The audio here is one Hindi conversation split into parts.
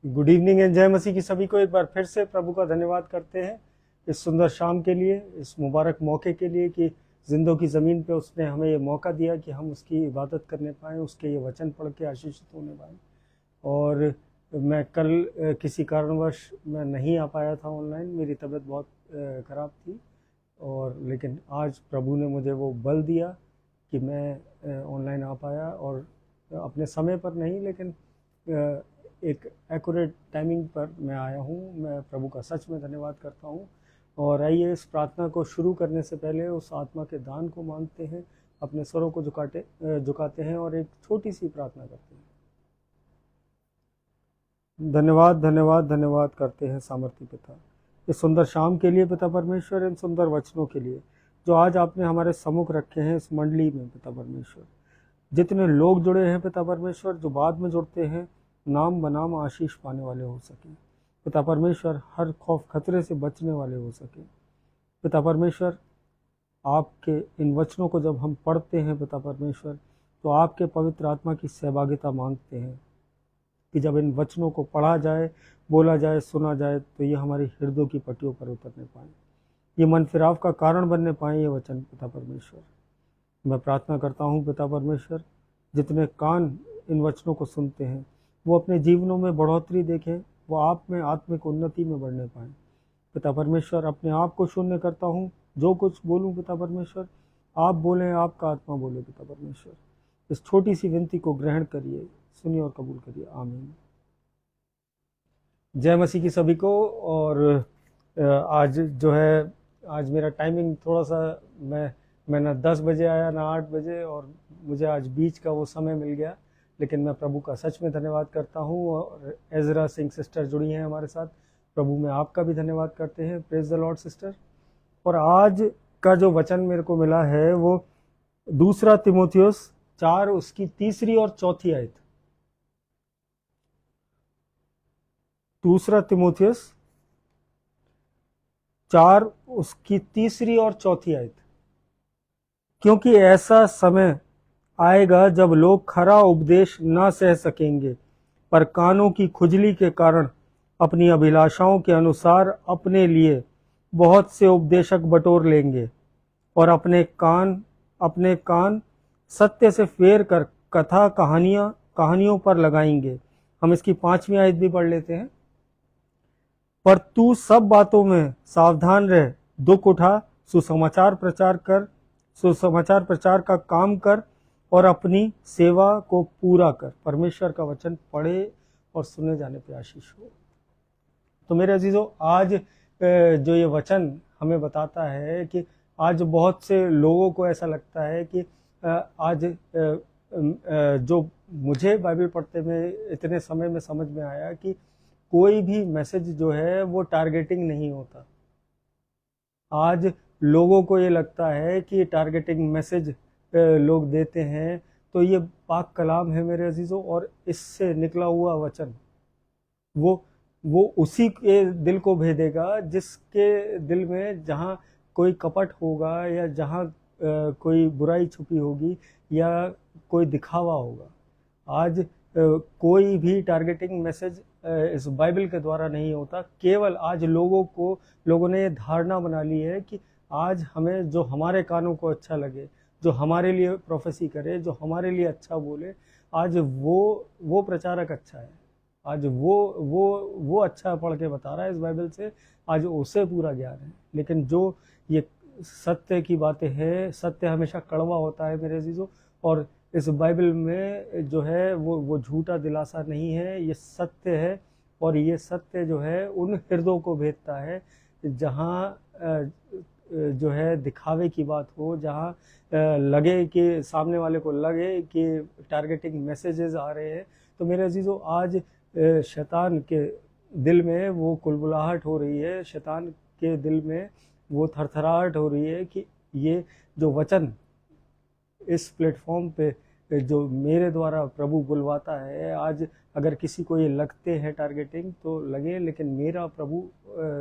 गुड इवनिंग एंड जय मसीह की सभी को एक बार फिर से प्रभु का धन्यवाद करते हैं इस सुंदर शाम के लिए, इस मुबारक मौके के लिए कि जिंदों की ज़मीन पे उसने हमें ये मौका दिया कि हम उसकी इबादत करने पाएँ, उसके ये वचन पढ़ के आशीषित होने पाएँ। और मैं कल किसी कारणवश मैं नहीं आ पाया था ऑनलाइन, मेरी तबीयत बहुत ख़राब थी। और लेकिन आज प्रभु ने मुझे वो बल दिया कि मैं ऑनलाइन आ पाया, और अपने समय पर नहीं लेकिन एक एक्यूरेट टाइमिंग पर मैं आया हूँ। मैं प्रभु का सच में धन्यवाद करता हूँ। और आइए इस प्रार्थना को शुरू करने से पहले उस आत्मा के दान को मांगते हैं, अपने स्वरों को झुकाते हैं और एक छोटी सी प्रार्थना करते हैं। धन्यवाद धन्यवाद धन्यवाद करते हैं सामर्थी पिता, इस सुंदर शाम के लिए पिता परमेश्वर, इन सुंदर वचनों के लिए जो आज आपने हमारे सम्मुख रखे हैं इस मंडली में पिता परमेश्वर। जितने लोग जुड़े हैं पिता परमेश्वर, जो बाद में जुड़ते हैं, नाम बनाम आशीष पाने वाले हो सके पिता परमेश्वर, हर खौफ खतरे से बचने वाले हो सके पिता परमेश्वर। आपके इन वचनों को जब हम पढ़ते हैं पिता परमेश्वर, तो आपके पवित्र आत्मा की सहभागिता मांगते हैं कि जब इन वचनों को पढ़ा जाए, बोला जाए, सुना जाए, तो ये हमारे हृदयों की पट्टियों पर उतरने पाए, ये मन फिराव का कारण बनने पाए ये वचन पिता परमेश्वर। मैं प्रार्थना करता हूँ पिता परमेश्वर, जितने कान इन वचनों को सुनते हैं वो अपने जीवनों में बढ़ोतरी देखें, वो आप में आत्मिक उन्नति में बढ़ने पाएँ पिता परमेश्वर। अपने आप को शून्य करता हूँ, जो कुछ बोलूँ पिता परमेश्वर आप बोलें, आपका आत्मा बोले पिता परमेश्वर। इस छोटी सी विनती को ग्रहण करिए, सुनिए और कबूल करिए, आमीन। जय मसीह की सभी को। और आज जो है, आज मेरा टाइमिंग थोड़ा सा, मैं ना 10 बजे आया ना 8 बजे, और मुझे आज बीच का वो समय मिल गया। लेकिन मैं प्रभु का सच में धन्यवाद करता हूँ। और एजरा सिंह सिस्टर जुड़ी हैं हमारे साथ, प्रभु में आपका भी धन्यवाद करते हैं। Praise the Lord sister. और आज का जो वचन मेरे को मिला है वो 2 तिमोथियुस 4 उसकी 3 और 4 आयत। 2 तिमोथियुस 4 उसकी 3 और 4 आयत। क्योंकि ऐसा समय आएगा जब लोग खरा उपदेश न सह सकेंगे, पर कानों की खुजली के कारण अपनी अभिलाषाओं के अनुसार अपने लिए बहुत से उपदेशक बटोर लेंगे, और अपने कान सत्य से फेर कर कथा कहानियों पर लगाएंगे। हम इसकी 5वीं आयत भी पढ़ लेते हैं। पर तू सब बातों में सावधान रह, दुख उठा, सुसमाचार प्रचार का काम कर और अपनी सेवा को पूरा कर। परमेश्वर का वचन पढ़े और सुने जाने पे आशीष हो। तो मेरे अजीजों, आज जो ये वचन हमें बताता है कि आज बहुत से लोगों को ऐसा लगता है कि आज जो मुझे बाइबल पढ़ते में इतने समय में समझ में आया कि कोई भी मैसेज जो है वो टारगेटिंग नहीं होता। आज लोगों को ये लगता है कि टारगेटिंग मैसेज लोग देते हैं, तो ये पाक कलाम है मेरे अजीजों, और इससे निकला हुआ वचन वो उसी के दिल को भेदेगा जिसके दिल में जहाँ कोई कपट होगा, या जहाँ कोई बुराई छुपी होगी, या कोई दिखावा होगा। आज कोई भी टारगेटिंग मैसेज इस बाइबल के द्वारा नहीं होता। केवल आज लोगों ने ये धारणा बना ली है कि आज हमें जो हमारे कानों को अच्छा लगे, जो हमारे लिए प्रोफेसी करे, जो हमारे लिए अच्छा बोले, आज वो प्रचारक अच्छा है, आज वो अच्छा पढ़ के बता रहा है इस बाइबल से, आज उसे पूरा ज्ञान है। लेकिन जो ये सत्य की बातें हैं, सत्य हमेशा कड़वा होता है मेरे अजीजों, और इस बाइबल में जो है वो झूठा दिलासा नहीं है, ये सत्य है। और ये सत्य जो है उन हृदयों को भेदता है जहाँ जो है दिखावे की बात हो, जहाँ लगे कि सामने वाले को लगे कि टारगेटिंग मैसेजेस आ रहे हैं। तो मेरे अजीजों, आज शैतान के दिल में वो कुलबुलाहट हो रही है, शैतान के दिल में वो थरथराहट हो रही है कि ये जो वचन इस प्लेटफॉर्म पे जो मेरे द्वारा प्रभु बुलवाता है, आज अगर किसी को ये लगते हैं टारगेटिंग तो लगे, लेकिन मेरा प्रभु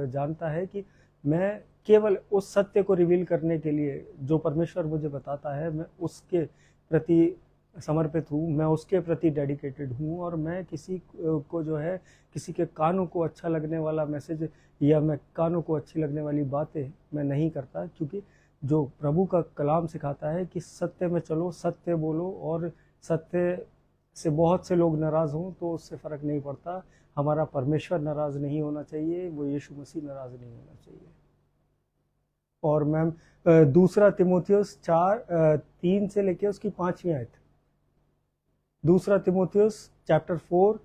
जानता है कि मैं केवल उस सत्य को रिवील करने के लिए जो परमेश्वर मुझे बताता है, मैं उसके प्रति समर्पित हूँ, मैं उसके प्रति डेडिकेटेड हूँ, और मैं किसी को जो है, किसी के कानों को अच्छा लगने वाला मैसेज या मैं कानों को अच्छी लगने वाली बातें मैं नहीं करता, क्योंकि जो प्रभु का कलाम सिखाता है कि सत्य में चलो, सत्य बोलो, और सत्य से बहुत से लोग नाराज़ हों तो उससे फ़र्क नहीं पड़ता। हमारा परमेश्वर नाराज़ नहीं होना चाहिए, वो यीशु मसीह नाराज़ नहीं होना चाहिए। और मैम दूसरा तिमोथियुस 4:3 से लेके उसकी 5वीं आयत, दूसरा तिमोथियुस चैप्टर 4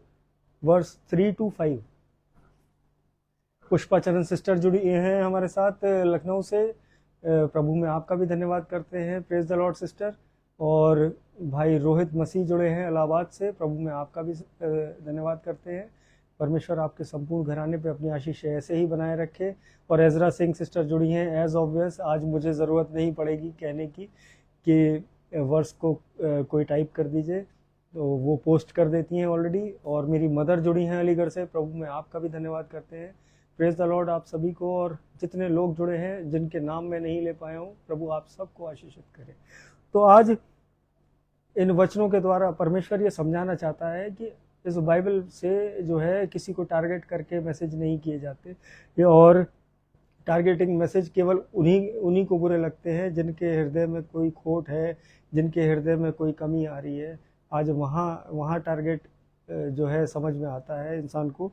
वर्स 3 to 5। पुष्पा चरण सिस्टर जुड़ी हैं हमारे साथ लखनऊ से, प्रभु में आपका भी धन्यवाद करते हैं, प्रेज द लॉर्ड सिस्टर। और भाई रोहित मसीह जुड़े हैं इलाहाबाद से, प्रभु में आपका भी धन्यवाद करते हैं। परमेश्वर आपके संपूर्ण घराने पे अपनी आशीष ऐसे ही बनाए रखे। और एजरा सिंह सिस्टर जुड़ी हैं, एज ऑब्वियस आज मुझे ज़रूरत नहीं पड़ेगी कहने की कि वर्स को कोई टाइप कर दीजिए, तो वो पोस्ट कर देती हैं ऑलरेडी। और मेरी मदर जुड़ी हैं अलीगढ़ से, प्रभु में आपका भी धन्यवाद करते हैं। प्रेज द लॉर्ड आप सभी को, और जितने लोग जुड़े हैं जिनके नाम मैं नहीं ले पाया हूँ, प्रभु आप सबको आशीषित करें। तो आज इन वचनों के द्वारा परमेश्वर ये समझाना चाहता है कि इस बाइबल से जो है किसी को टारगेट करके मैसेज नहीं किए जाते, ये और टारगेटिंग मैसेज केवल उन्हीं को बुरे लगते हैं जिनके हृदय में कोई खोट है, जिनके हृदय में कोई कमी आ रही है। आज वहाँ टारगेट जो है समझ में आता है इंसान को।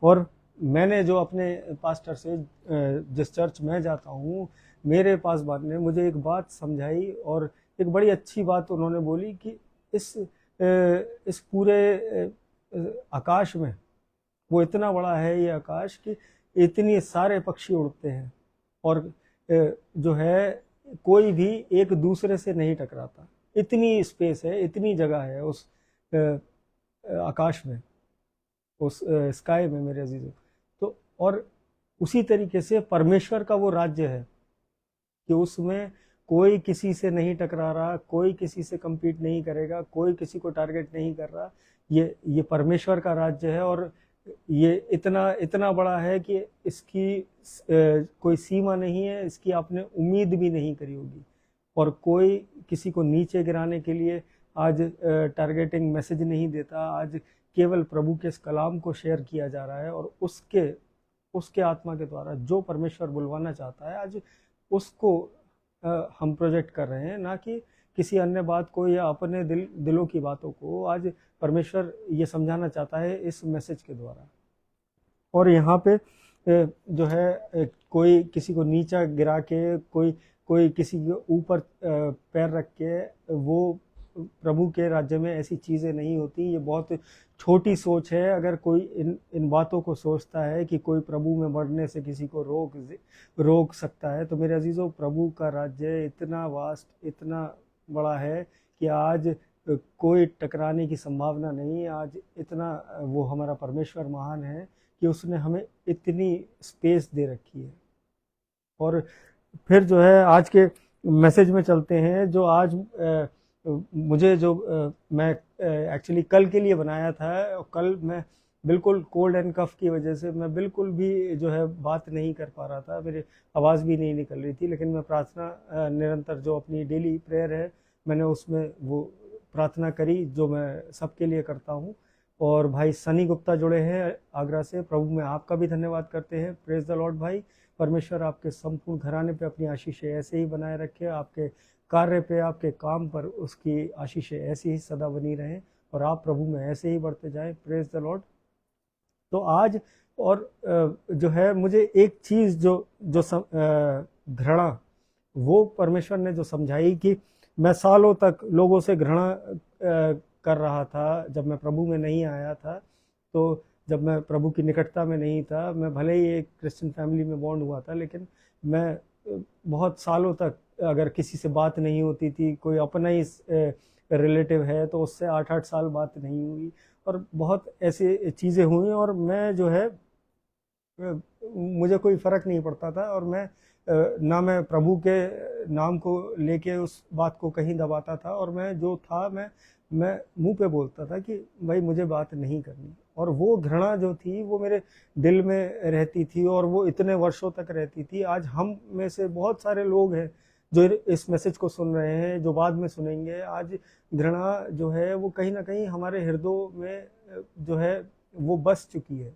और मैंने जो अपने पास्टर से, जिस चर्च में जाता हूँ, मेरे पासवान ने मुझे एक बात समझाई, और एक बड़ी अच्छी बात उन्होंने बोली कि इस पूरे आकाश में, वो इतना बड़ा है ये आकाश कि इतने सारे पक्षी उड़ते हैं, और जो है कोई भी एक दूसरे से नहीं टकराता। इतनी स्पेस है, इतनी जगह है उस आकाश में, उस स्काई में मेरे अजीजों। तो और उसी तरीके से परमेश्वर का वो राज्य है कि उसमें कोई किसी से नहीं टकरा रहा, कोई किसी से compete नहीं करेगा, कोई किसी को टारगेट नहीं कर रहा। ये परमेश्वर का राज्य है, और ये इतना बड़ा है कि इसकी कोई सीमा नहीं है, इसकी आपने उम्मीद भी नहीं करी होगी। और कोई किसी को नीचे गिराने के लिए आज टारगेटिंग मैसेज नहीं देता। आज केवल प्रभु के इस कलाम को शेयर किया जा रहा है, और उसके आत्मा के द्वारा जो परमेश्वर बुलवाना चाहता है, आज उसको हम प्रोजेक्ट कर रहे हैं, ना कि किसी अन्य बात को या अपने दिलों की बातों को। आज परमेश्वर ये समझाना चाहता है इस मैसेज के द्वारा। और यहाँ पे जो है कोई किसी को नीचा गिरा के, कोई किसी के ऊपर पैर रख के, वो प्रभु के राज्य में ऐसी चीज़ें नहीं होती। ये बहुत छोटी सोच है। अगर कोई इन बातों को सोचता है कि कोई प्रभु में बढ़ने से किसी को रोक सकता है, तो मेरे अजीजों, प्रभु का राज्य इतना वास्ट, इतना बड़ा है कि आज कोई टकराने की संभावना नहीं। आज इतना वो हमारा परमेश्वर महान है कि उसने हमें इतनी स्पेस दे रखी है। और फिर जो है आज के मैसेज में चलते हैं, जो आज मुझे मैं एक्चुअली कल के लिए बनाया था, और कल मैं बिल्कुल कोल्ड एंड कफ की वजह से मैं बिल्कुल भी जो है बात नहीं कर पा रहा था, मेरी आवाज़ भी नहीं निकल रही थी। लेकिन मैं प्रार्थना निरंतर, जो अपनी डेली प्रेयर है, मैंने उसमें वो प्रार्थना करी जो मैं सबके लिए करता हूँ। और भाई सनी गुप्ता जुड़े हैं आगरा से, प्रभु में आपका भी धन्यवाद करते हैं। प्रेज द लॉर्ड भाई। परमेश्वर आपके संपूर्ण घराने पे अपनी आशीषें ऐसे ही बनाए रखे, आपके कार्य पे, आपके काम पर उसकी आशीषें ऐसी ही सदा बनी रहें, और आप प्रभु में ऐसे ही बढ़ते जाएं। Praise the Lord. तो आज और जो है मुझे एक चीज़ जो घृणा, वो परमेश्वर ने जो समझाई कि मैं सालों तक लोगों से घृणा कर रहा था जब मैं प्रभु में नहीं आया था। तो जब मैं प्रभु की निकटता में नहीं था, मैं भले ही एक क्रिश्चियन फैमिली में बॉर्न हुआ था, लेकिन मैं बहुत सालों तक अगर किसी से बात नहीं होती थी, कोई अपना ही रिलेटिव है तो उससे 8-8 साल बात नहीं हुई, और बहुत ऐसी चीज़ें हुई। और मैं जो है मुझे कोई फ़र्क नहीं पड़ता था, और मैं ना मैं प्रभु के नाम को लेके उस बात को कहीं दबाता था, और मैं जो था मैं मुंह पे बोलता था कि भाई मुझे बात नहीं करनी। और वो घृणा जो थी वो मेरे दिल में रहती थी, और वो इतने वर्षों तक रहती थी। आज हम में से बहुत सारे लोग हैं जो इस मैसेज को सुन रहे हैं, जो बाद में सुनेंगे, आज घृणा जो है वो कहीं ना कहीं हमारे हृदयों में जो है वो बस चुकी है।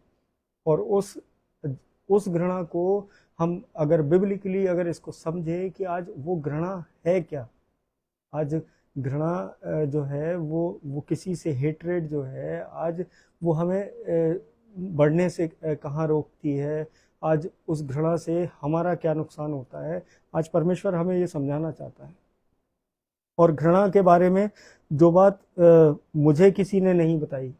और उस घृणा को हम अगर बिब्लिकली अगर इसको समझें कि आज वो घृणा है क्या। आज घृणा जो है वो किसी से हेट्रेड जो है आज वो हमें बढ़ने से कहाँ रोकती है, आज उस घृणा से हमारा क्या नुकसान होता है, आज परमेश्वर हमें ये समझाना चाहता है। और घृणा के बारे में जो बात मुझे किसी ने नहीं बताई,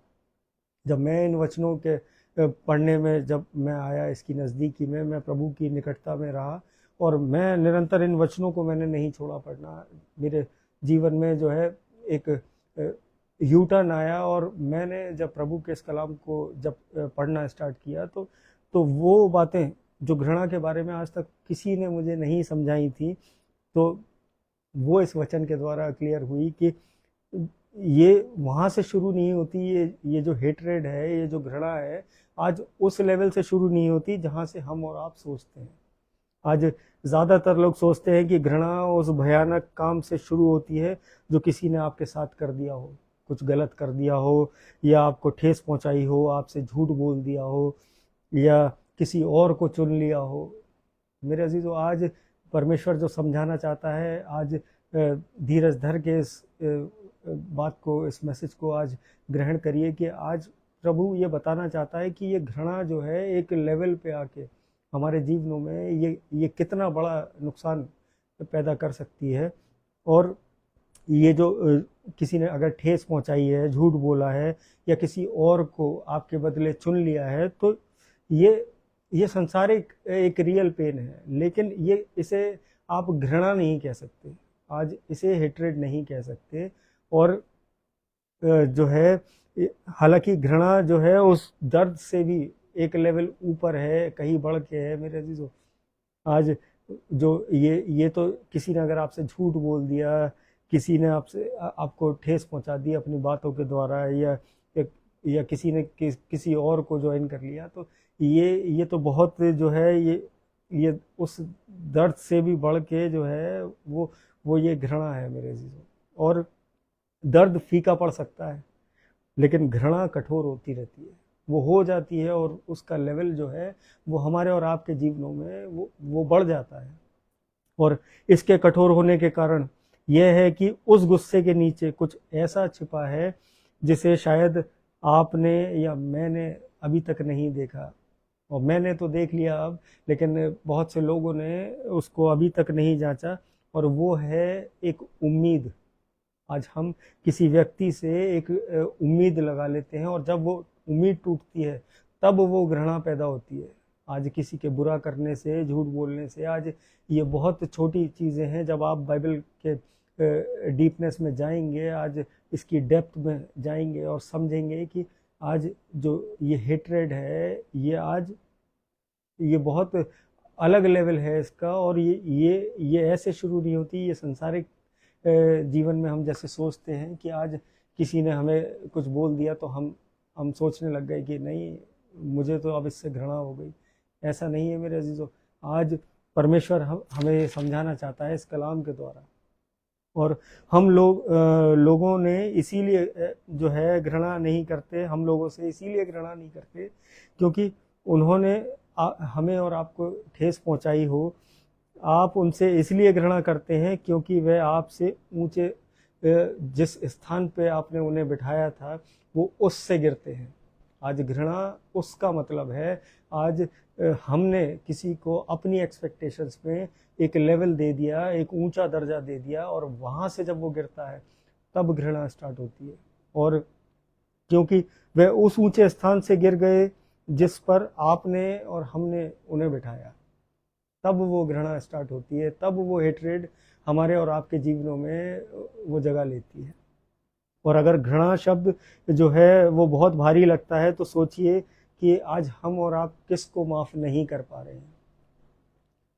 जब मैं इन वचनों के पढ़ने में जब मैं आया, इसकी नज़दीकी में मैं प्रभु की निकटता में रहा और मैं निरंतर इन वचनों को मैंने नहीं छोड़ा पढ़ना। मेरे जीवन में जो है एक यू टर्न आया और मैंने जब प्रभु के इस कलाम को जब पढ़ना स्टार्ट किया तो वो बातें जो घृणा के बारे में आज तक किसी ने मुझे नहीं समझाई थी, तो वो इस वचन के द्वारा क्लियर हुई कि ये वहाँ से शुरू नहीं होती। ये जो हेट्रेड है, ये जो घृणा है, आज उस लेवल से शुरू नहीं होती जहाँ से हम और आप सोचते हैं। आज ज़्यादातर लोग सोचते हैं कि घृणा उस भयानक काम से शुरू होती है जो किसी ने आपके साथ कर दिया हो, कुछ गलत कर दिया हो, या आपको ठेस पहुंचाई हो, आपसे झूठ बोल दिया हो, या किसी और को चुन लिया हो। मेरे अजीजों, आज परमेश्वर जो समझाना चाहता है, आज धीरज धर के इस बात को, इस मैसेज को आज ग्रहण करिए कि आज प्रभु ये बताना चाहता है कि ये घृणा जो है एक लेवल पे आके हमारे जीवनों में ये कितना बड़ा नुकसान पैदा कर सकती है। और ये जो किसी ने अगर ठेस पहुंचाई है, झूठ बोला है, या किसी और को आपके बदले चुन लिया है, तो ये संसारिक एक रियल पेन है, लेकिन ये इसे आप घृणा नहीं कह सकते, आज इसे हेट्रेड नहीं कह सकते। और जो है, हालांकि घृणा जो है उस दर्द से भी एक लेवल ऊपर है, कहीं बढ़ के है। मेरे अजीजों, आज जो ये तो किसी ने अगर आपसे झूठ बोल दिया, किसी ने आपको ठेस पहुंचा दी अपनी बातों के द्वारा, या किसी ने किसी और को ज्वाइन कर लिया, तो ये तो बहुत जो है ये उस दर्द से भी बढ़ के जो है वो ये घृणा है मेरे अजीजों। और दर्द फीका पड़ सकता है, लेकिन घृणा कठोर होती रहती है, वो हो जाती है, और उसका लेवल जो है वो हमारे और आपके जीवनों में वो बढ़ जाता है। और इसके कठोर होने के कारण यह है कि उस गुस्से के नीचे कुछ ऐसा छिपा है जिसे शायद आपने या मैंने अभी तक नहीं देखा, और मैंने तो देख लिया अब, लेकिन बहुत से लोगों ने उसको अभी तक नहीं जांचा, और वो है एक उम्मीद। आज हम किसी व्यक्ति से एक उम्मीद लगा लेते हैं, और जब वो उम्मीद टूटती है तब वो घृणा पैदा होती है। आज किसी के बुरा करने से, झूठ बोलने से, आज ये बहुत छोटी चीज़ें हैं। जब आप बाइबल के डीपनेस में जाएंगे, आज इसकी डेप्थ में जाएंगे और समझेंगे कि आज जो ये हेट्रेड है, ये बहुत अलग लेवल है इसका। और ये ऐसे शुरू नहीं होती। ये संसारिक जीवन में हम जैसे सोचते हैं कि आज किसी ने हमें कुछ बोल दिया तो हम सोचने लग गए कि नहीं, मुझे तो अब इससे घृणा हो गई। ऐसा नहीं है मेरे अजीजों। आज परमेश्वर हमें समझाना चाहता है इस कलाम के द्वारा, और हम लोगों ने इसीलिए जो है घृणा नहीं करते, हम लोगों से इसीलिए घृणा नहीं करते क्योंकि उन्होंने हमें और आपको ठेस पहुंचाई हो। आप उनसे इसलिए घृणा करते हैं क्योंकि वह आपसे ऊंचे जिस स्थान पे आपने उन्हें बिठाया था वो उससे गिरते हैं। आज घृणा उसका मतलब है, आज हमने किसी को अपनी एक्सपेक्टेशंस में एक लेवल दे दिया, एक ऊंचा दर्जा दे दिया, और वहाँ से जब वो गिरता है तब घृणा स्टार्ट होती है। और क्योंकि वह उस ऊंचे स्थान से गिर गए जिस पर आपने और हमने उन्हें बिठाया, तब वो घृणा स्टार्ट होती है, तब वो हेट्रेड हमारे और आपके जीवनों में वो जगह लेती है। और अगर घृणा शब्द जो है वो बहुत भारी लगता है तो सोचिए कि आज हम और आप किसको माफ नहीं कर पा रहे हैं।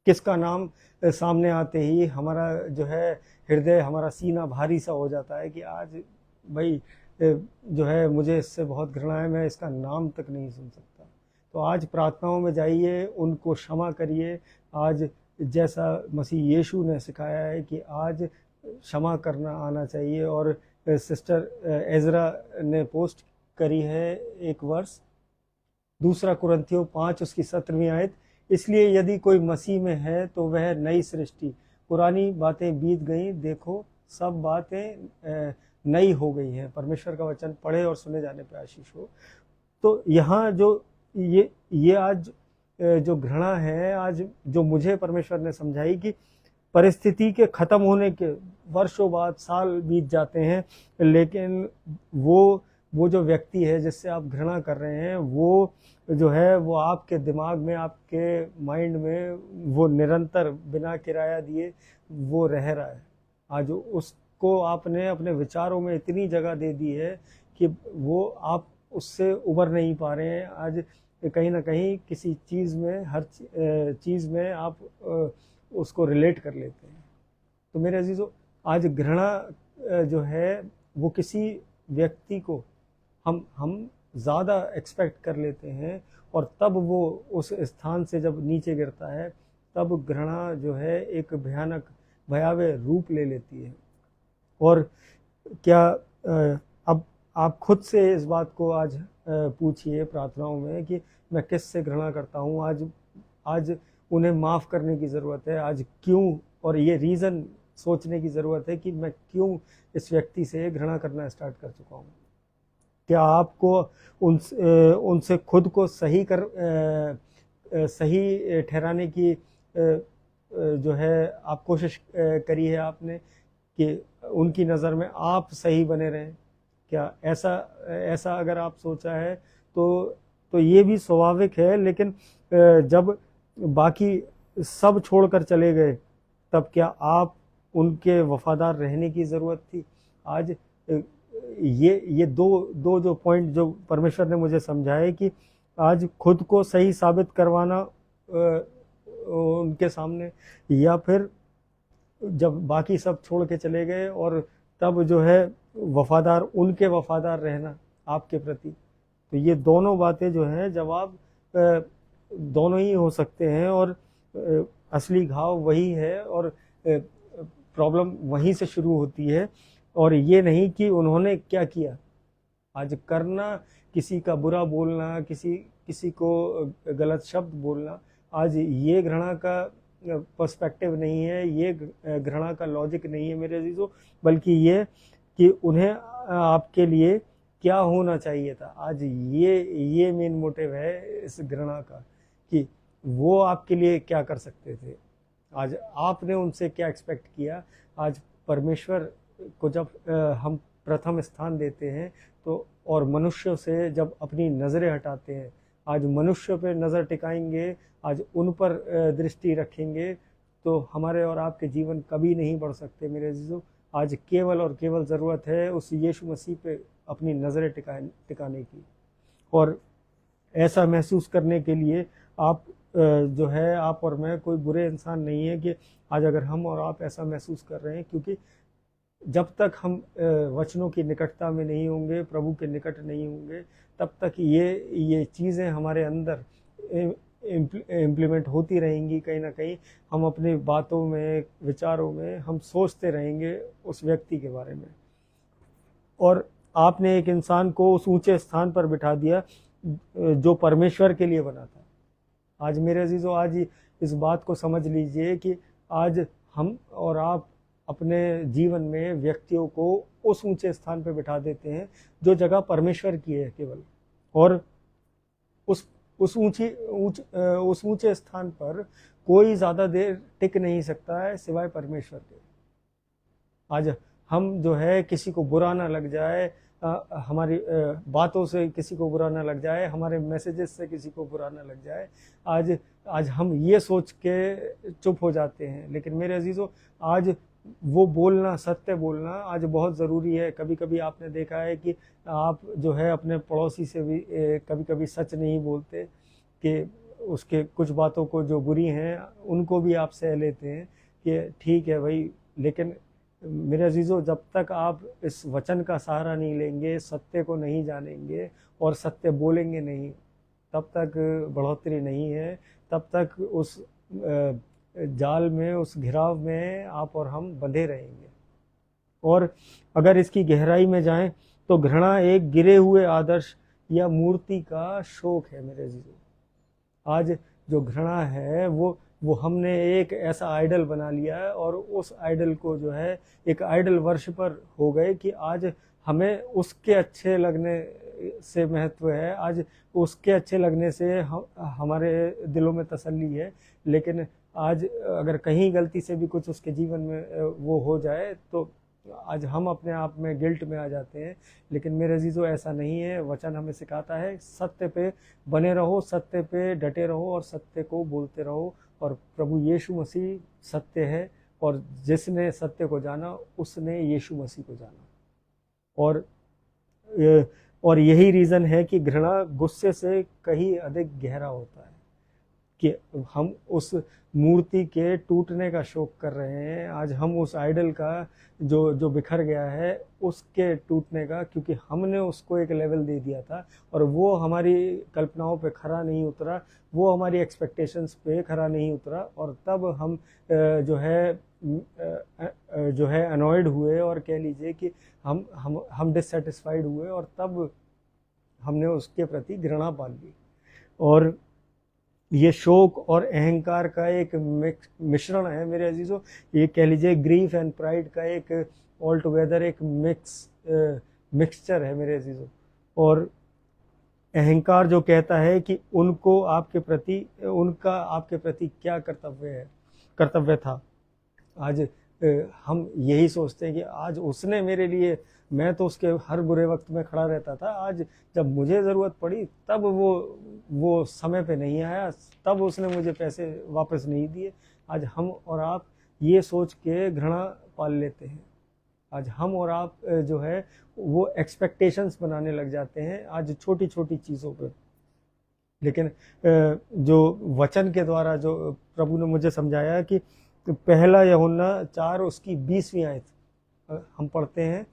किसका नाम सामने आते ही हमारा जो है हृदय, हमारा सीना भारी सा हो जाता है कि आज भाई जो है मुझे इससे बहुत घृणा है, मैं इसका नाम तक नहीं सुन सकता। तो आज प्रार्थनाओं में जाइए, उनको क्षमा करिए। आज जैसा मसीह यीशु ने सिखाया है कि आज क्षमा करना आना चाहिए। और सिस्टर एजरा ने पोस्ट करी है एक वर्स, 2 कुरिन्थियों 5 उसकी 17वीं आयत, इसलिए यदि कोई मसीह में है तो वह नई सृष्टि, पुरानी बातें बीत गई, देखो सब बातें नई हो गई हैं। परमेश्वर का वचन पढ़े और सुने जाने पे आशीष हो। तो यहाँ जो ये आज जो घृणा है, आज जो मुझे परमेश्वर ने समझाई कि परिस्थिति के खत्म होने के वर्षों बाद, साल बीत जाते हैं, लेकिन वो जो व्यक्ति है जिससे आप घृणा कर रहे हैं, वो जो है वो आपके दिमाग में, आपके माइंड में वो निरंतर बिना किराया दिए वो रह रहा है। आज उसको आपने अपने विचारों में इतनी जगह दे दी है कि वो आप उससे उबर नहीं पा रहे हैं। आज कहीं ना कहीं किसी चीज़ में, हर चीज़ में आप उसको रिलेट कर लेते हैं। तो मेरे अजीजों, आज घृणा जो है वो किसी व्यक्ति को हम ज़्यादा एक्सपेक्ट कर लेते हैं, और तब वो उस स्थान से जब नीचे गिरता है, तब घृणा जो है एक भयानक भयावह रूप ले लेती है। और क्या अब आप खुद से इस बात को आज पूछिए प्रार्थनाओं में कि मैं किस से घृणा करता हूँ। आज उन्हें माफ़ करने की ज़रूरत है। आज क्यों, और ये रीज़न सोचने की ज़रूरत है कि मैं क्यों इस व्यक्ति से घृणा करना स्टार्ट कर चुका हूँ। क्या आपको उनसे खुद को सही ठहराने की जो है आप कोशिश करी है आपने कि उनकी नज़र में आप सही बने रहें? क्या ऐसा अगर आप सोचा है तो ये भी स्वाभाविक है, लेकिन जब बाकी सब छोड़कर चले गए, तब क्या आप उनके वफादार रहने की ज़रूरत थी? आज ये दो जो पॉइंट जो परमेश्वर ने मुझे समझाए कि आज खुद को सही साबित करवाना उनके सामने, या फिर जब बाकी सब छोड़ के चले गए और तब जो है उनके वफादार रहना आपके प्रति। तो ये दोनों बातें जो हैं, जवाब दोनों ही हो सकते हैं, और असली घाव वही है, और प्रॉब्लम वहीं से शुरू होती है, और ये नहीं कि उन्होंने क्या किया। आज करना, किसी का बुरा बोलना, किसी को गलत शब्द बोलना, आज ये घृणा का पर्सपेक्टिव नहीं है, ये घृणा का लॉजिक नहीं है मेरे अजीजों, बल्कि ये कि उन्हें आपके लिए क्या होना चाहिए था। आज ये मेन मोटिव है इस घृणा का, कि वो आपके लिए क्या कर सकते थे, आज आपने उनसे क्या एक्सपेक्ट किया। आज परमेश्वर को जब हम प्रथम स्थान देते हैं तो, और मनुष्यों से जब अपनी नज़रें हटाते हैं, आज मनुष्य पे नज़र टिकाएंगे, आज उन पर दृष्टि रखेंगे, तो हमारे और आपके जीवन कभी नहीं बढ़ सकते मेरे अजीजों। आज केवल और केवल ज़रूरत है उस यीशु मसीह पे अपनी नज़रें टिकाने की। और ऐसा महसूस करने के लिए आप जो है, आप और मैं कोई बुरे इंसान नहीं है कि आज अगर हम और आप ऐसा महसूस कर रहे हैं, क्योंकि जब तक हम वचनों की निकटता में नहीं होंगे, प्रभु के निकट नहीं होंगे, तब तक ये चीज़ें हमारे अंदर इम्प्लीमेंट होती रहेंगी। कहीं ना कहीं हम अपनी बातों में, विचारों में हम सोचते रहेंगे उस व्यक्ति के बारे में, और आपने एक इंसान को उस ऊंचे स्थान पर बिठा दिया जो परमेश्वर के लिए बना था। आज मेरे अजीजों, आज इस बात को समझ लीजिए कि आज हम और आप अपने जीवन में व्यक्तियों को उस ऊंचे स्थान पर बिठा देते हैं जो जगह परमेश्वर की है केवल, और उस ऊंचे स्थान पर कोई ज़्यादा देर टिक नहीं सकता है सिवाय परमेश्वर के। आज हम जो है, किसी को बुरा ना लग जाए, हमारी बातों से किसी को बुरा ना लग जाए, हमारे मैसेजेस से किसी को बुरा ना लग जाए, आज हम ये सोच के चुप हो जाते हैं। लेकिन मेरे अजीजों, आज वो बोलना, सत्य बोलना आज बहुत ज़रूरी है। कभी कभी आपने देखा है कि आप जो है अपने पड़ोसी से भी कभी कभी सच नहीं बोलते, कि उसके कुछ बातों को जो बुरी हैं उनको भी आप सह लेते हैं कि ठीक है भाई। लेकिन मेरे अजीज़ों, जब तक आप इस वचन का सहारा नहीं लेंगे, सत्य को नहीं जानेंगे और सत्य बोलेंगे नहीं, तब तक बढ़ोतरी नहीं है, तब तक उस जाल में, उस घिराव में आप और हम बंधे रहेंगे। और अगर इसकी गहराई में जाएं तो घृणा एक गिरे हुए आदर्श या मूर्ति का शोक है मेरे जीवन। आज जो घृणा है वो हमने एक ऐसा आइडल बना लिया है, और उस आइडल को जो है एक आइडल वर्शिपर पर हो गए कि आज हमें उसके अच्छे लगने से महत्व है, आज उसके अच्छे लगने से हमारे दिलों में तसल्ली है। लेकिन आज अगर कहीं गलती से भी कुछ उसके जीवन में वो हो जाए तो आज हम अपने आप में गिल्ट में आ जाते हैं। लेकिन मेरे अजीजों, ऐसा नहीं है। वचन हमें सिखाता है सत्य पे बने रहो, सत्य पे डटे रहो और सत्य को बोलते रहो। और प्रभु यीशु मसीह सत्य है, और जिसने सत्य को जाना उसने यीशु मसीह को जाना। और यही रीज़न है कि घृणा गुस्से से कहीं अधिक गहरा होता है, कि हम उस मूर्ति के टूटने का शोक कर रहे हैं। आज हम उस आइडल का जो बिखर गया है उसके टूटने का, क्योंकि हमने उसको एक लेवल दे दिया था और वो हमारी कल्पनाओं पे खरा नहीं उतरा, वो हमारी एक्सपेक्टेशंस पे खरा नहीं उतरा। और तब हम जो है अनॉयड हुए, और कह लीजिए कि हम डिससेटिस्फाइड हुए, और तब हमने उसके प्रति घृणा पाल ली। और ये शोक और अहंकार का एक मिश्रण है मेरे अजीजों। ये कह लीजिए ग्रीफ एंड प्राइड का एक ऑल टुगेदर एक मिक्सचर है मेरे अजीजों। और अहंकार जो कहता है कि उनका आपके प्रति क्या कर्तव्य था। आज हम यही सोचते हैं कि आज उसने मेरे लिए, मैं तो उसके हर बुरे वक्त में खड़ा रहता था, आज जब मुझे ज़रूरत पड़ी तब वो समय पे नहीं आया, तब उसने मुझे पैसे वापस नहीं दिए। आज हम और आप ये सोच के घृणा पाल लेते हैं। आज हम और आप जो है वो एक्सपेक्टेशंस बनाने लग जाते हैं आज छोटी छोटी चीज़ों पे। लेकिन जो वचन के द्वारा जो प्रभु ने मुझे समझाया कि पहला यूहन्ना 4 उसकी 20वीं आयत हम पढ़ते हैं।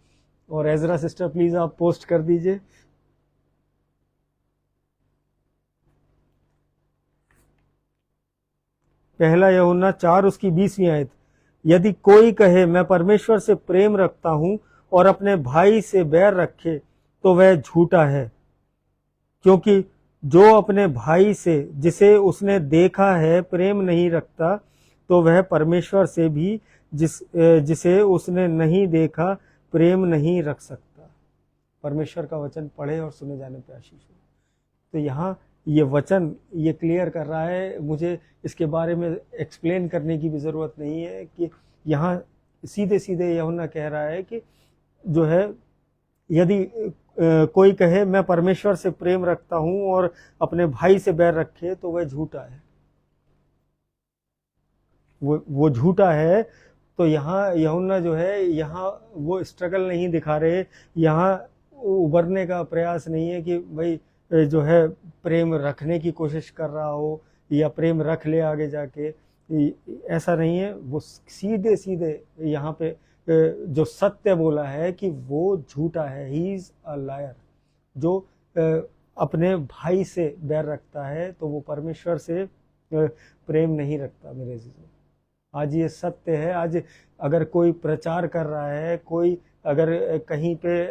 और एजरा सिस्टर प्लीज आप पोस्ट कर दीजिए। पहला यूहन्ना 4 उसकी 20वीं आयत, यदि कोई कहे मैं परमेश्वर से प्रेम रखता हूं और अपने भाई से बैर रखे तो वह झूठा है, क्योंकि जो अपने भाई से जिसे उसने देखा है प्रेम नहीं रखता तो वह परमेश्वर से भी जिसे उसने नहीं देखा प्रेम नहीं रख सकता। परमेश्वर का वचन पढ़े और सुने जाने पे आशीष हो। तो यहाँ ये वचन ये क्लियर कर रहा है, मुझे इसके बारे में एक्सप्लेन करने की भी ज़रूरत नहीं है कि यहाँ सीधे सीधे यूहन्ना कह रहा है कि जो है यदि कोई कहे मैं परमेश्वर से प्रेम रखता हूँ और अपने भाई से बैर रखे तो वह झूठा है, वो झूठा है। तो यहाँ यूहन्ना जो है यहाँ वो स्ट्रगल नहीं दिखा रहे, यहाँ उभरने का प्रयास नहीं है कि भाई जो है प्रेम रखने की कोशिश कर रहा हो या प्रेम रख ले आगे जाके, ऐसा नहीं है। वो सीधे सीधे यहाँ पे जो सत्य बोला है कि वो झूठा है, ही इज अ लायर। जो अपने भाई से बैर रखता है तो वो परमेश्वर से प्रेम नहीं रखता मेरे जीवन। आज ये सत्य है। आज अगर कोई प्रचार कर रहा है, कोई अगर कहीं पे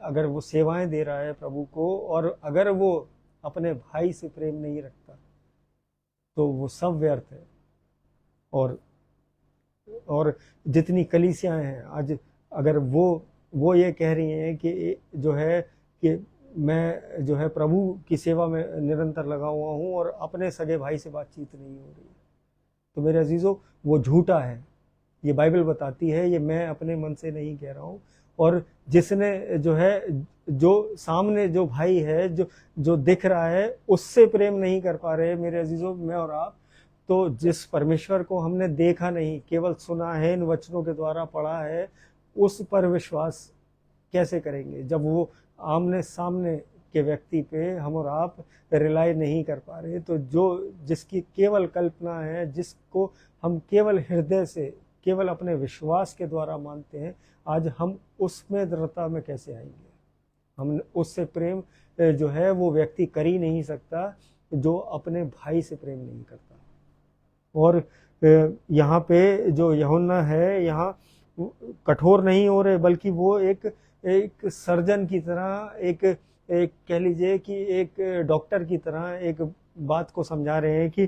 अगर वो सेवाएं दे रहा है प्रभु को, और अगर वो अपने भाई से प्रेम नहीं रखता तो वो सब व्यर्थ है। और जितनी कलीसियाएं हैं आज, अगर वो ये कह रही हैं कि जो है कि मैं जो है प्रभु की सेवा में निरंतर लगा हुआ हूँ और अपने सगे भाई से बातचीत नहीं हो रही, तो मेरे अजीजों वो झूठा है। ये बाइबल बताती है, ये मैं अपने मन से नहीं कह रहा हूँ। और जिसने जो है जो सामने जो भाई है जो दिख रहा है उससे प्रेम नहीं कर पा रहे मेरे अजीजों, मैं और आप, तो जिस परमेश्वर को हमने देखा नहीं, केवल सुना है, इन वचनों के द्वारा पढ़ा है, उस पर विश्वास कैसे करेंगे जब वो आमने सामने के व्यक्ति पे हम और आप रिलाई नहीं कर पा रहे। तो जिसकी केवल कल्पना है, जिसको हम केवल हृदय से केवल अपने विश्वास के द्वारा मानते हैं, आज हम उसमें दृढ़ता में कैसे आएंगे? हम उससे प्रेम जो है वो व्यक्ति कर ही नहीं सकता जो अपने भाई से प्रेम नहीं करता। और यहाँ पे जो यूहन्ना है यहाँ कठोर नहीं हो रहे, बल्कि वो एक सर्जन की तरह, एक कह लीजिए कि एक डॉक्टर की तरह एक बात को समझा रहे हैं कि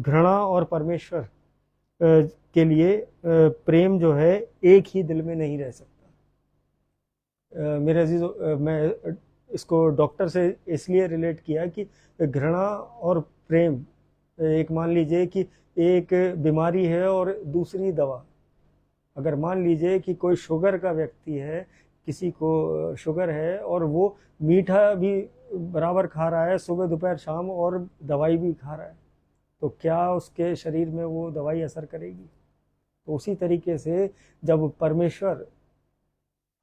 घृणा और परमेश्वर के लिए प्रेम जो है एक ही दिल में नहीं रह सकता। मेरे अजीजों, मैं इसको डॉक्टर से इसलिए रिलेट किया कि घृणा और प्रेम, एक मान लीजिए कि एक बीमारी है और दूसरी दवा। अगर मान लीजिए कि कोई शुगर का व्यक्ति है, किसी को शुगर है और वो मीठा भी बराबर खा रहा है सुबह दोपहर शाम और दवाई भी खा रहा है, तो क्या उसके शरीर में वो दवाई असर करेगी? तो उसी तरीके से जब परमेश्वर